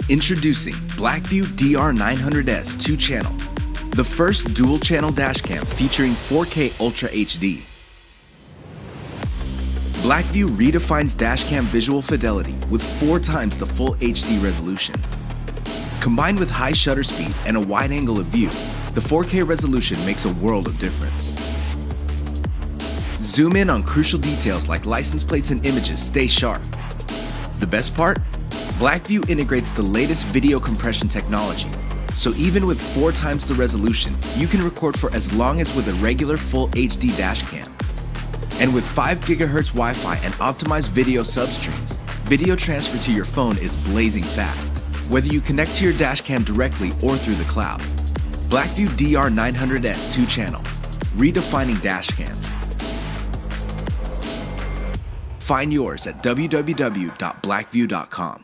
Introducing BlackVue DR900S 2-channel, the first dual-channel dashcam featuring 4K Ultra HD. BlackVue redefines dashcam visual fidelity with 4 times the full HD resolution. Combined with high shutter speed and a wide angle of view, the 4K resolution makes a world of difference. Zoom in on crucial details like license plates and images stay sharp. The best part? BlackVue integrates the latest video compression technology, so even with 4 times the resolution, you can record for as long as with a regular full HD dashcam. And with 5 GHz Wi-Fi and optimized video substreams, video transfer to your phone is blazing fast, whether you connect to your dashcam directly or through the cloud. BlackVue DR900S 2-channel, redefining dashcams. Find yours at www.blackvue.com.